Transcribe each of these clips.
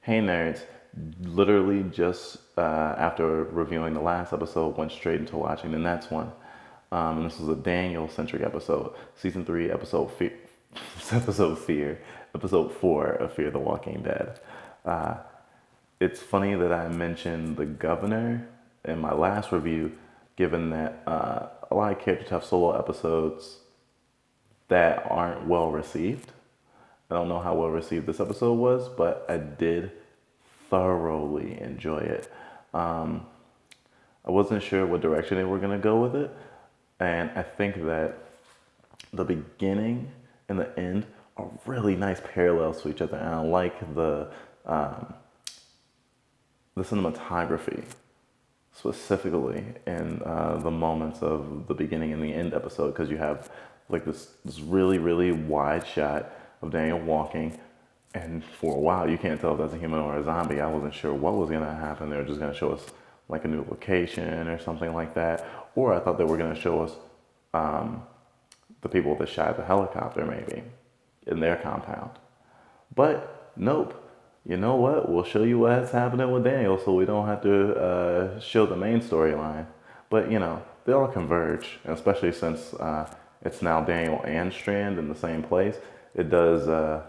Hey nerds, literally just after reviewing the last episode, went straight into watching the next one. And this was a Daniel-centric episode, season three, episode fear, episode fear, episode four of Fear the Walking Dead. Uh, it's funny that I mentioned the governor in my last review, given that a lot of characters have solo episodes that aren't well received. I don't know how well received this episode was, but I did thoroughly enjoy it. Um, I wasn't sure what direction they were going to go with it, and I think that the beginning and the end are really nice parallels to each other, and I like the cinematography specifically in the moments of the beginning and the end episode, because you have like this really wide shot of Daniel walking, and for a while you can't tell if that's a human or a zombie. I wasn't sure what was gonna happen. They were just gonna show us like a new location or something like that, or I thought they were gonna show us the people that shot the helicopter maybe in their compound. But nope. You know what? We'll show you what's happening with Daniel so we don't have to show the main storyline. But they all converge, and especially since it's now Daniel and Strand in the same place. It does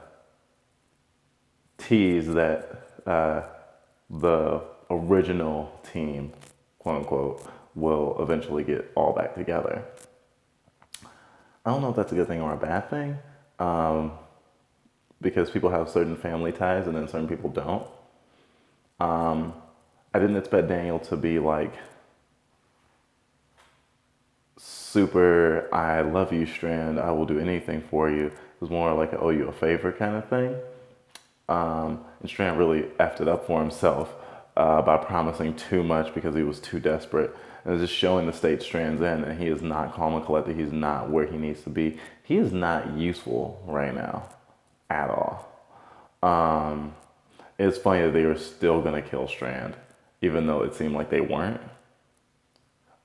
tease that the original team, quote unquote, will eventually get all back together. I don't know if that's a good thing or a bad thing. Because people have certain family ties and then certain people don't. I didn't expect Daniel to be like super, I love you, Strand, I will do anything for you. It was more like I owe you a favor kind of thing. And Strand really effed it up for himself by promising too much because he was too desperate. And it's just showing the state Strand's in, and he is not calm and collected. He's not where he needs to be. He is not useful right now at all. It's funny that they were still gonna kill Strand, even though it seemed like they weren't.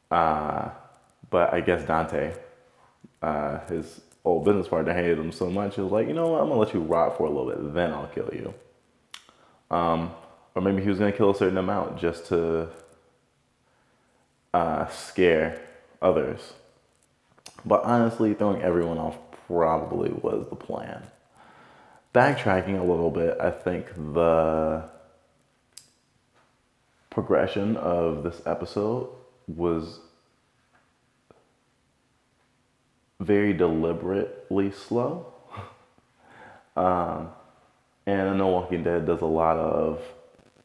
But I guess Dante, his old business partner, hated him so much. He was like, you know what? I'm gonna let you rot for a little bit, then I'll kill you. Or maybe he was gonna kill a certain amount just to scare others. But honestly, throwing everyone off probably was the plan. Backtracking a little bit, I think the progression of this episode was very deliberately slow. And I know Walking Dead does a lot of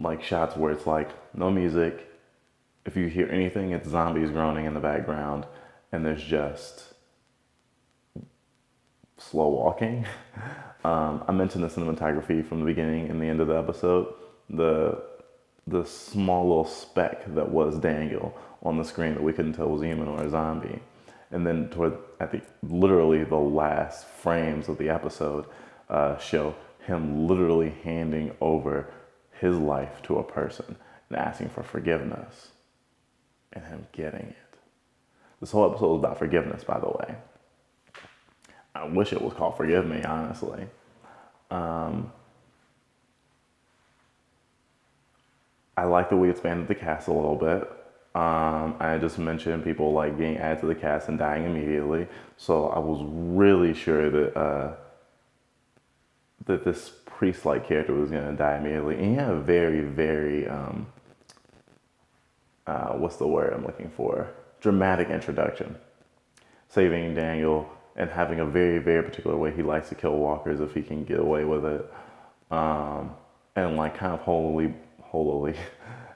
like shots where it's like no music. If you hear anything, it's zombies groaning in the background, and there's just slow walking. I mentioned the cinematography from the beginning and the end of the episode. The small little speck that was Daniel on the screen that we couldn't tell was a human or a zombie. And then toward I think literally the last frames of the episode show him literally handing over his life to a person and asking for forgiveness, and him getting it. This whole episode was about forgiveness, by the way. I wish it was called Forgive Me, honestly. I like that we expanded the cast a little bit. I just mentioned people like getting added to the cast and dying immediately. So I was really sure that this priest-like character was going to die immediately. And he had a very, what's the word I'm looking for? Dramatic introduction. Saving Daniel and having a very particular way he likes to kill walkers if he can get away with it. And like kind of holily,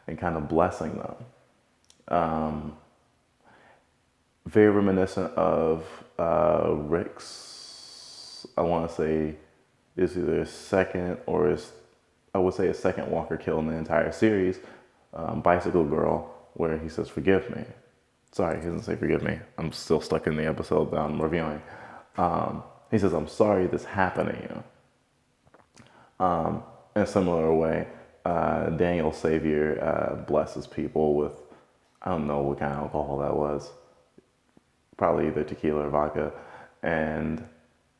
and kind of blessing them. Very reminiscent of Rick's, I want to say, is either second or is, I would say a second walker kill in the entire series, Bicycle Girl, where he says, forgive me. Sorry, he doesn't say forgive me. I'm still stuck in the episode that I'm reviewing. He says, I'm sorry this happened to you. In a similar way, Daniel's savior blesses people with, I don't know what kind of alcohol that was. Probably either tequila or vodka. And,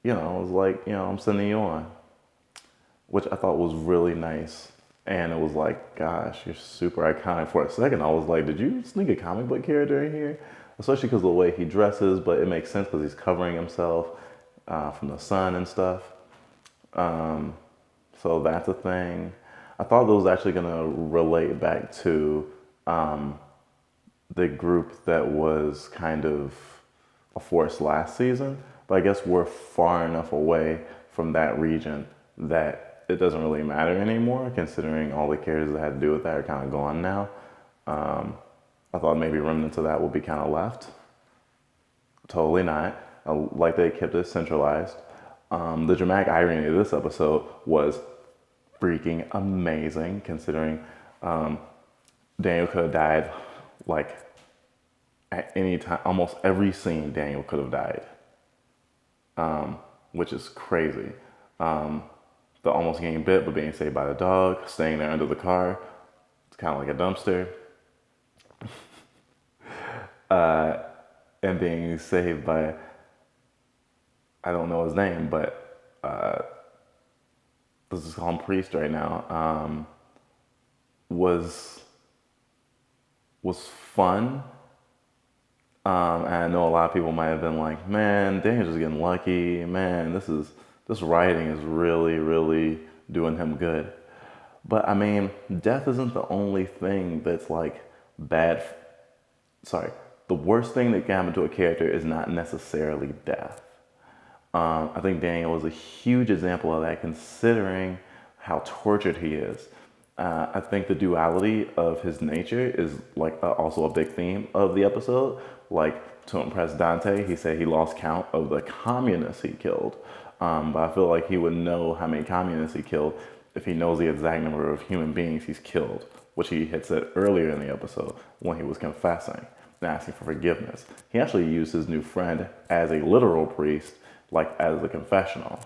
I was like, I'm sending you on. Which I thought was really nice And it was like, gosh, you're super iconic. For a second, I was like, did you sneak a comic book character in here? Especially because of the way he dresses, but it makes sense because he's covering himself from the sun and stuff. So that's a thing. I thought that was actually going to relate back to the group that was kind of a force last season, but I guess we're far enough away from that region that it doesn't really matter anymore, considering all the characters that had to do with that are kind of gone now. I thought maybe remnants of that would be kind of left. Totally not. I like they kept it centralized. The dramatic irony of this episode was freaking amazing, considering Daniel could have died like at any time. Almost every scene, Daniel could have died, which is crazy. The almost getting bit but being saved by the dog, staying there under the car. It's kind of like a dumpster. And being saved by, I don't know his name, but let's just call him Priest right now, was fun. And I know a lot of people might have been like, man, Daniel's just getting lucky. Man, this writing is really, really doing him good. But I mean, death isn't the only thing that's like bad. Sorry, the worst thing that can happen to a character is not necessarily death. I think Daniel was a huge example of that, considering how tortured he is. I think the duality of his nature is like also a big theme of the episode. Like, to impress Dante, he said he lost count of the communists he killed. But I feel like he would know how many communists he killed if he knows the exact number of human beings he's killed, which he had said earlier in the episode when he was confessing and asking for forgiveness. He actually used his new friend as a literal priest, like as a confessional.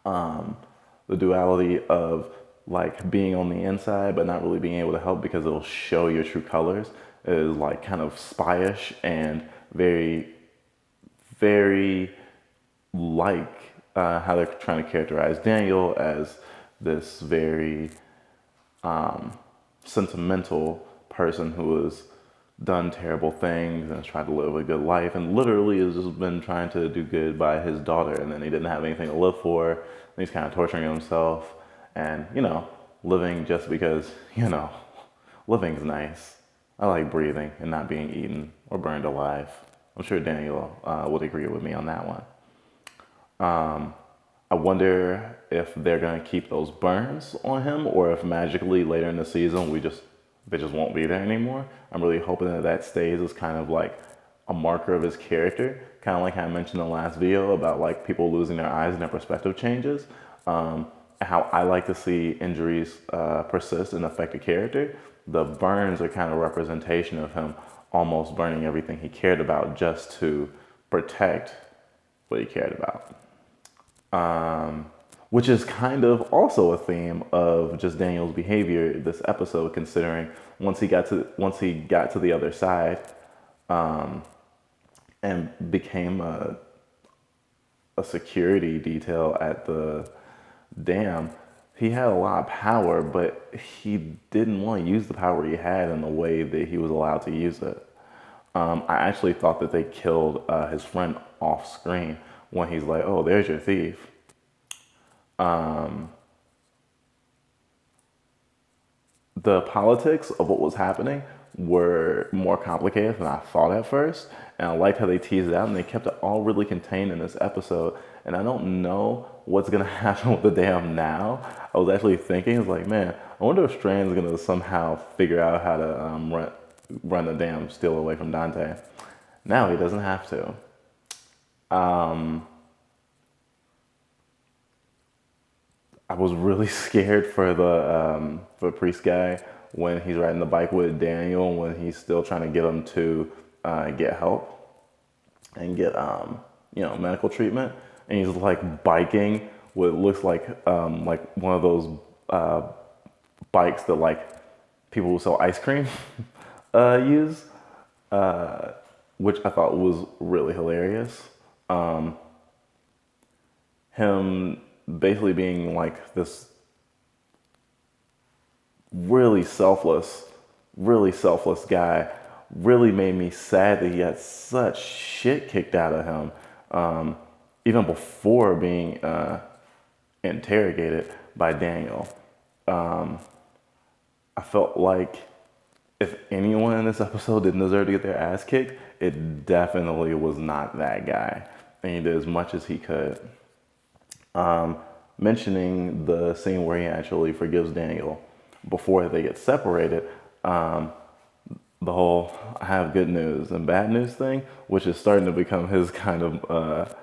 The duality of like being on the inside but not really being able to help because it'll show your true colors is like kind of spyish and very, very like how they're trying to characterize Daniel as this very sentimental person who has done terrible things and has tried to live a good life and literally has just been trying to do good by his daughter, and then he didn't have anything to live for and he's kind of torturing himself and, you know, living just because, you know, living's nice. I like breathing and not being eaten or burned alive. I'm sure Daniel would agree with me on that one. I wonder if they're gonna keep those burns on him, or if magically later in the season they just won't be there anymore. I'm really hoping that that stays as kind of like a marker of his character, kind of like I mentioned in the last video about like people losing their eyes and their perspective changes. How I like to see injuries persist and affect a character. The burns are kind of representation of him almost burning everything he cared about just to protect what he cared about. Which is kind of also a theme of just Daniel's behavior this episode, considering once he got to the other side, and became a security detail at the dam, he had a lot of power, but he didn't want to use the power he had in the way that he was allowed to use it. I actually thought that they killed his friend off screen when he's like, "Oh, there's your thief." The politics of what was happening were more complicated than I thought at first, and I liked how they teased it out and they kept it all really contained in this episode. And I don't know what's gonna happen with the dam now. I was actually thinking, I was like, man, I wonder if Strand's gonna somehow figure out how to run the dam still away from Dante. Now he doesn't have to. I was really scared for the priest guy when he's riding the bike with Daniel, when he's still trying to get him to get help and get medical treatment, and he's like biking what looks like one of those bikes that like people who sell ice cream use, which I thought was really hilarious. Him basically being like this really selfless guy. Really made me sad that he had such shit kicked out of him, even before being interrogated by Daniel. I felt like if anyone in this episode didn't deserve to get their ass kicked, it definitely was not that guy. And he did as much as he could. Mentioning the scene where he actually forgives Daniel before they get separated, the whole I have good news and bad news thing, which is starting to become his kind of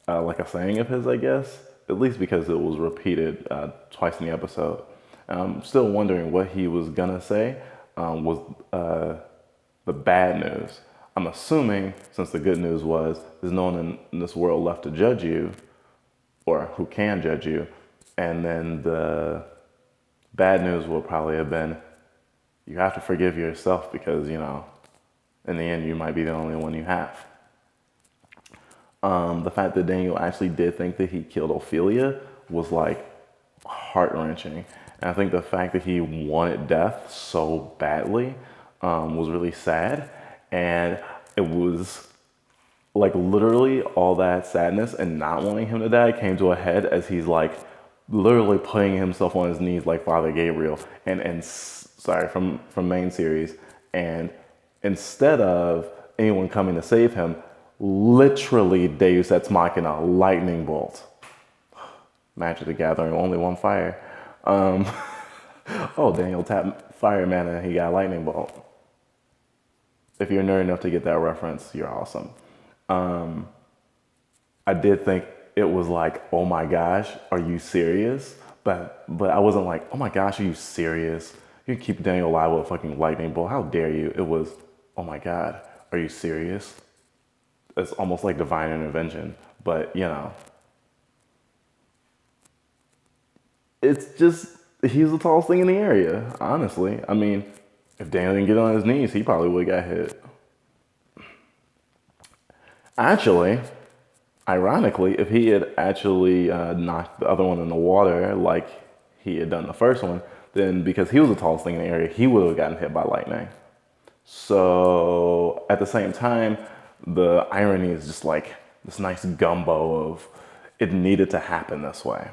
like a saying of his, I guess, at least because it was repeated twice in the episode. I'm still wondering what he was gonna say was the bad news. I'm assuming, since the good news was there's no one in this world left to judge you, or who can judge you, and then the bad news will probably have been you have to forgive yourself because, you know, in the end, you might be the only one you have. The fact that Daniel actually did think that he killed Ophelia was like heart-wrenching. And I think the fact that he wanted death so badly was really sad. And it was like literally all that sadness and not wanting him to die came to a head as he's like literally putting himself on his knees like Father Gabriel and sorry, from main series. And instead of anyone coming to save him, literally Deus Ex Machina, lightning bolt. Magic the Gathering, only one fire. Oh, Daniel tapped fire mana and he got lightning bolt. If you're nerd enough to get that reference, you're awesome. I did think it was like, oh my gosh, are you serious? But I wasn't like, oh my gosh, are you serious? You keep Daniel alive with a fucking lightning bolt. How dare you? It was, oh my God, are you serious? It's almost like divine intervention, but you know, it's just, he's the tallest thing in the area, honestly. I mean, if Daniel didn't get on his knees, he probably would have got hit. Actually, ironically, if he had actually knocked the other one in the water like he had done the first one, then because he was the tallest thing in the area, he would have gotten hit by lightning. So at the same time, the irony is just like this nice gumbo of it needed to happen this way.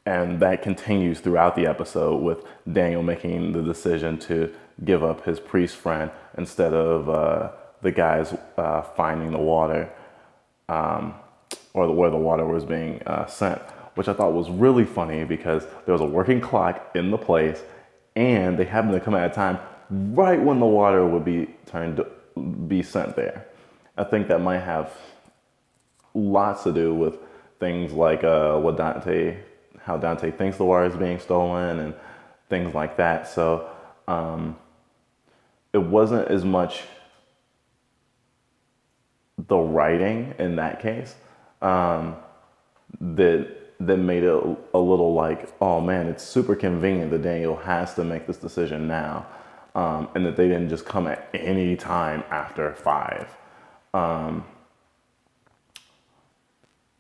And that continues throughout the episode with Daniel making the decision to give up his priest friend instead of the guys finding the water or where the water was being sent, which I thought was really funny because there was a working clock in the place and they happened to come at a time right when the water would be sent there. I think that might have lots to do with things like how Dante thinks the water is being stolen and things like that. So it wasn't as much the writing in that case that made it a little like, oh man, it's super convenient that Daniel has to make this decision now, and that they didn't just come at any time after 5.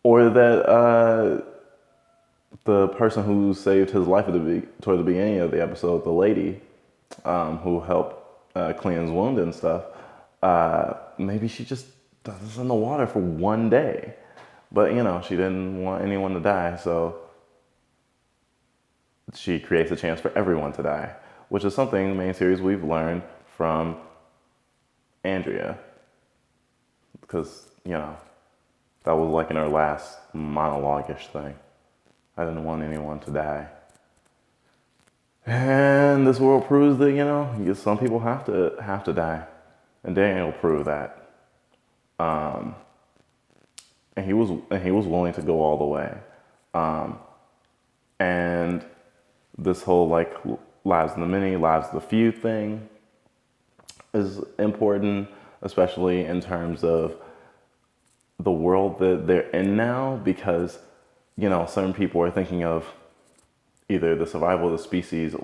Or that the person who saved his life toward the beginning of the episode, the lady who helped clean his wound and stuff, maybe she just does this in the water for one day. But, you know, she didn't want anyone to die, so she creates a chance for everyone to die, which is something in the main series we've learned from Andrea. Because, you know, that was like in her last monologue-ish thing. I didn't want anyone to die. And this world proves that, you know, some people have to die. And Daniel proved that. And he was willing to go all the way. And this whole like lives in the many, lives of the few thing is important, especially in terms of the world that they're in now, because, you know, certain people are thinking of either the survival of the species,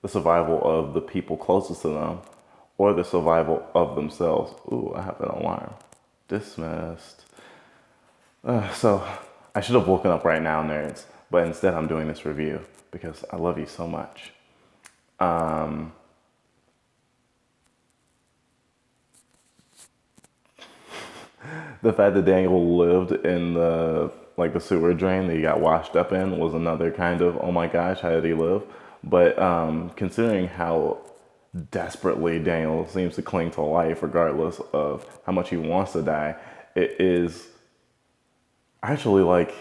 the survival of the people closest to them, or the survival of themselves. Ooh, I have an alarm. Dismissed. So I should have woken up right now, nerds, but instead I'm doing this review because I love you so much. The fact that Daniel lived in the sewer drain that he got washed up in was another kind of, oh my gosh, how did he live? But considering how desperately Daniel seems to cling to life regardless of how much he wants to die, it is actually like,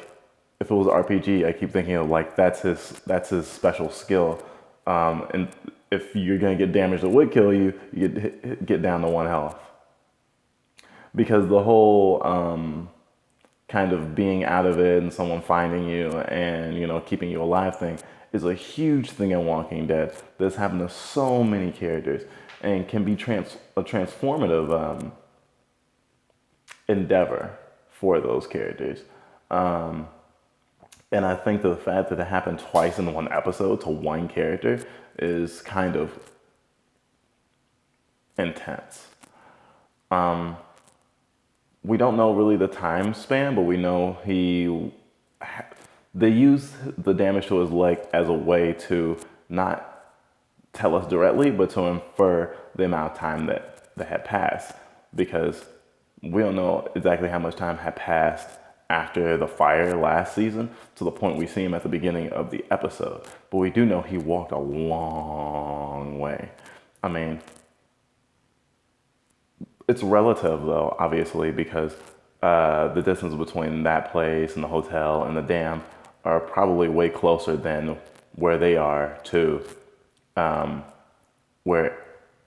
if it was RPG, I keep thinking of like that's his special skill. And if you're gonna get damage that would kill you, you get down to 1 health. Because the whole kind of being out of it and someone finding you and keeping you alive thing is a huge thing in Walking Dead. That's happened to so many characters and can be a transformative endeavor for those characters. And I think the fact that it happened twice in one episode to one character is kind of intense. We don't know really the time span, but we know they use the damage to his leg as a way to not tell us directly, but to infer the amount of time that had passed, because we don't know exactly how much time had passed after the fire last season to the point we see him at the beginning of the episode. But we do know he walked a long way. I mean, it's relative though, obviously, because the distance between that place and the hotel and the dam are probably way closer than where they are to where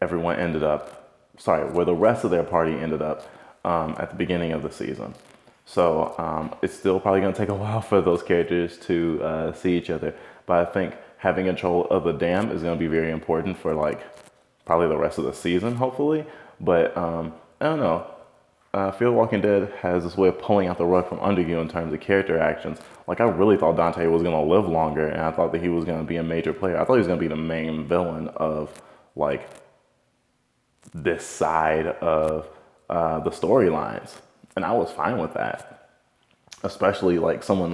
everyone ended up. Sorry, where the rest of their party ended up at the beginning of the season. So it's still probably going to take a while for those characters to see each other. But I think having control of the dam is going to be very important for like probably the rest of the season, hopefully. But I don't know. Fear the Walking Dead has this way of pulling out the rug from under you in terms of character actions. Like, I really thought Dante was going to live longer, and I thought that he was going to be a major player. I thought he was going to be the main villain of, like, this side of the storylines. And I was fine with that. Especially, like, someone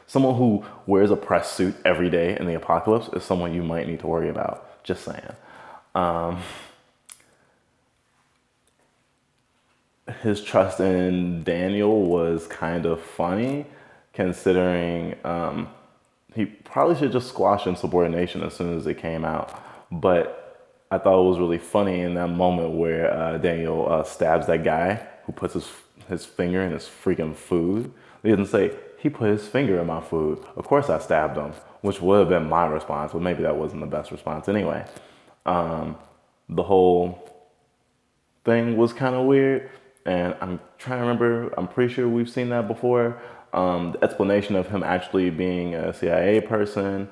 who wears a press suit every day in the apocalypse is someone you might need to worry about. Just saying. His trust in Daniel was kind of funny, considering he probably should just squash insubordination as soon as it came out. But I thought it was really funny in that moment where Daniel stabs that guy who puts his finger in his freaking food. He doesn't say, he put his finger in my food. Of course I stabbed him, which would have been my response, but maybe that wasn't the best response anyway. The whole thing was kind of weird. And I'm trying to remember, I'm pretty sure we've seen that before. The explanation of him actually being a CIA person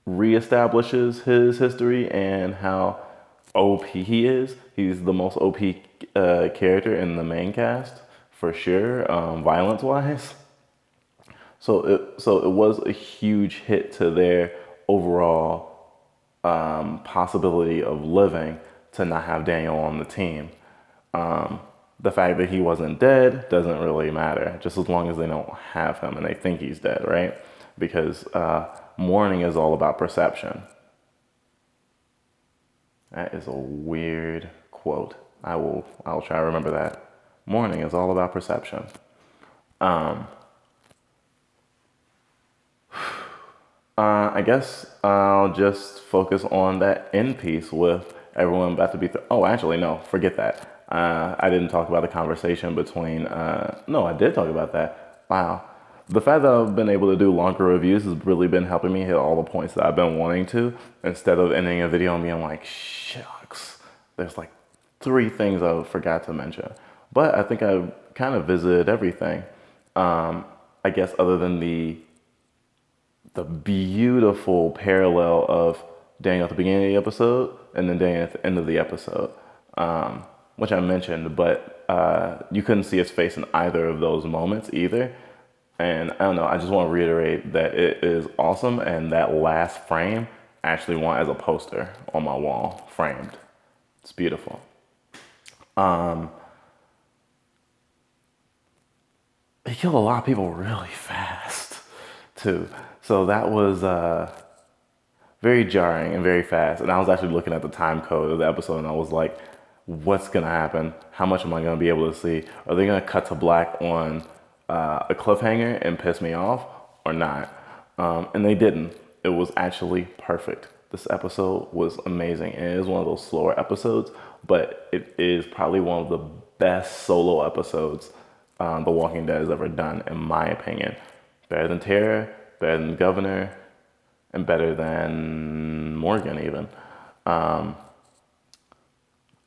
reestablishes his history and how OP he is. He's the most OP character in the main cast, for sure, violence-wise. So it was a huge hit to their overall possibility of living to not have Daniel on the team. The fact that he wasn't dead doesn't really matter, just as long as they don't have him and they think he's dead, right? Because mourning is all about perception. That is a weird quote. I'll try to remember that. Mourning is all about perception. I guess I'll just focus on that end piece with everyone about to be oh, actually, no, forget that. I didn't talk about the conversation between, no, I did talk about that. Wow. The fact that I've been able to do longer reviews has really been helping me hit all the points that I've been wanting to, instead of ending a video and being like, shucks, there's like 3 things I forgot to mention. But I think I kind of visited everything. I guess other than the beautiful parallel of Daniel at the beginning of the episode and then Daniel at the end of the episode, which I mentioned, but you couldn't see his face in either of those moments either. And I don't know, I just want to reiterate that it is awesome, and that last frame I actually want as a poster on my wall, framed. It's beautiful. He killed a lot of people really fast, too. So that was very jarring and very fast. And I was actually looking at the time code of the episode, and I was like, what's gonna happen? How much am I gonna be able to see? Are they gonna cut to black on a cliffhanger and piss me off, or not? And they didn't. It was actually perfect. This episode was amazing, and it is one of those slower episodes, but it is probably one of the best solo episodes The Walking Dead has ever done, in my opinion. Better than Tara, better than Governor, and better than Morgan even.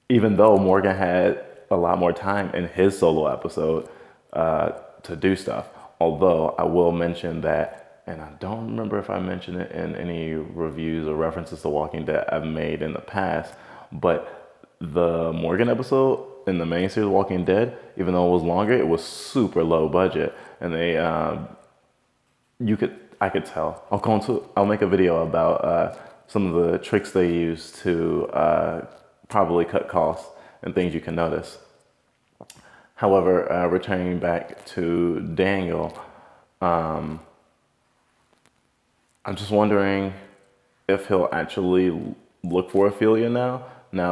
Even though Morgan had a lot more time in his solo episode to do stuff. Although I will mention that, and I don't remember if I mentioned it in any reviews or references to Walking Dead I've made in the past, but the Morgan episode in the main series Walking Dead, even though it was longer, it was super low budget, and I could tell. I'll make a video about some of the tricks they use to probably cut costs and things you can notice. However, returning back to Daniel, I'm just wondering if he'll actually look for Ophelia now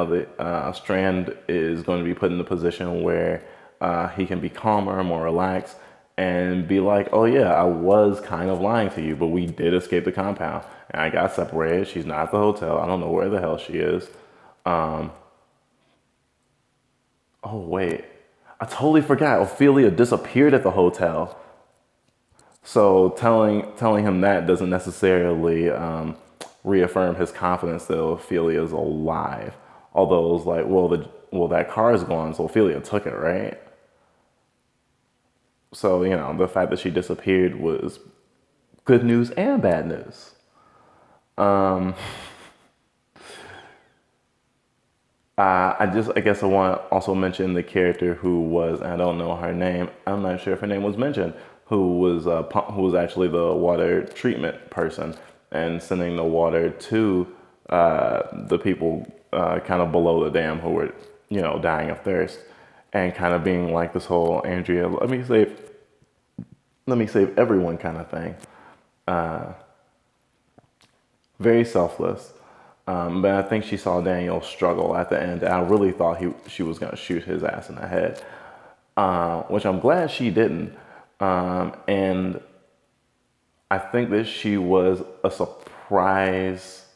that Strand is going to be put in a position where he can be calmer, more relaxed, and be like, oh yeah, I was kind of lying to you, but we did escape the compound, and I got separated. She's not at the hotel. I don't know where the hell she is. Oh wait, I totally forgot. Ophelia disappeared at the hotel. So telling him that doesn't necessarily reaffirm his confidence that Ophelia is alive. Although it was like, well, that car is gone, so Ophelia took it, right? So the fact that she disappeared was good news and bad news. I guess I want to also mention the character who was, I don't know her name. I'm not sure if her name was mentioned. Who was actually the water treatment person and sending the water to the people kind of below the dam who were dying of thirst, and kind of being like this whole Andrea, let me save everyone kind of thing. Very selfless. But I think she saw Daniel struggle at the end, and I really thought she was going to shoot his ass in the head, which I'm glad she didn't. And I think that she was a surprise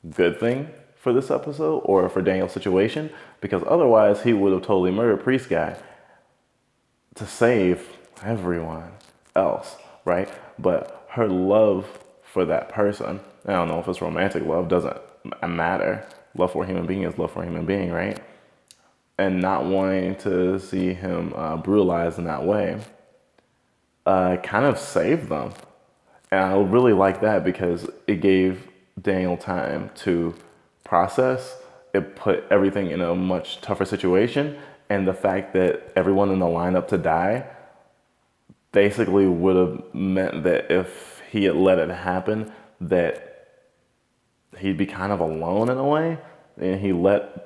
good thing for this episode, or for Daniel's situation, because otherwise he would have totally murdered Priest Guy to save everyone else, right? But her love for that person, I don't know if it's romantic love, doesn't matter. Love for a human being is love for a human being, right? And not wanting to see him brutalized in that way kind of saved them. And I really like that because it gave Daniel time to process. It put everything in a much tougher situation. And the fact that everyone in the lineup to die basically would have meant that if he had let it happen, that he'd be kind of alone in a way. And he let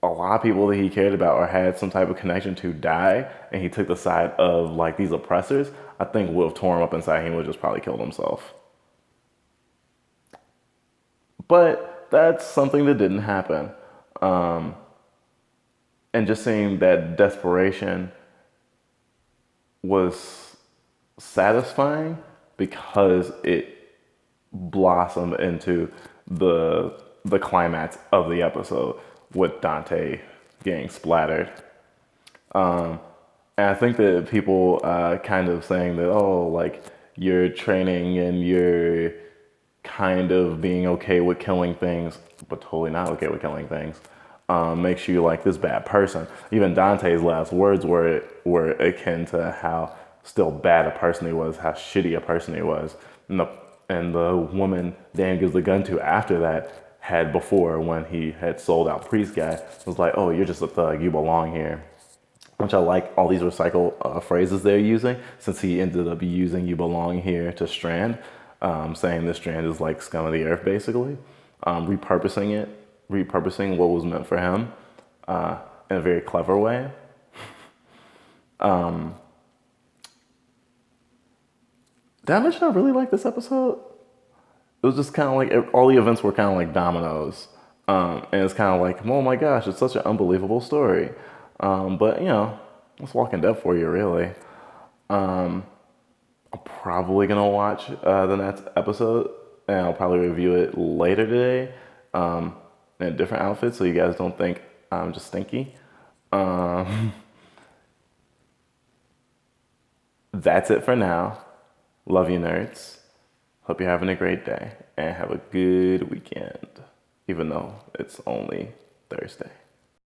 a lot of people that he cared about or had some type of connection to die, and he took the side of like these oppressors, I think would have torn him up inside. He would have just probably killed himself. But that's something that didn't happen. And just seeing that desperation was satisfying because it blossomed into the climax of the episode with Dante getting splattered. And I think that people kind of saying that, oh, like you're training and you're kind of being okay with killing things, but totally not okay with killing things, makes you like this bad person. Even Dante's last words were akin to how still bad a person he was, how shitty a person he was. And the woman Dan gives the gun to after that had before, when he had sold out Priest Guy, was like, oh, you're just a thug, you belong here. Which I like all these recycled phrases they're using, since he ended up using you belong here to Strand, saying this Strand is like scum of the earth, basically. Repurposing what was meant for him in a very clever way. Did I mention I really like this episode? It was just kind of like all the events were kind of like dominoes, and it's kind of like, oh my gosh, it's such an unbelievable story. But you know, it's Walking Dead for you, really. I'm probably gonna watch the next episode, and I'll probably review it later today, in a different outfit, so you guys don't think I'm just stinky. Um, that's it for now. Love you, nerds. Hope you're having a great day and have a good weekend, even though it's only Thursday.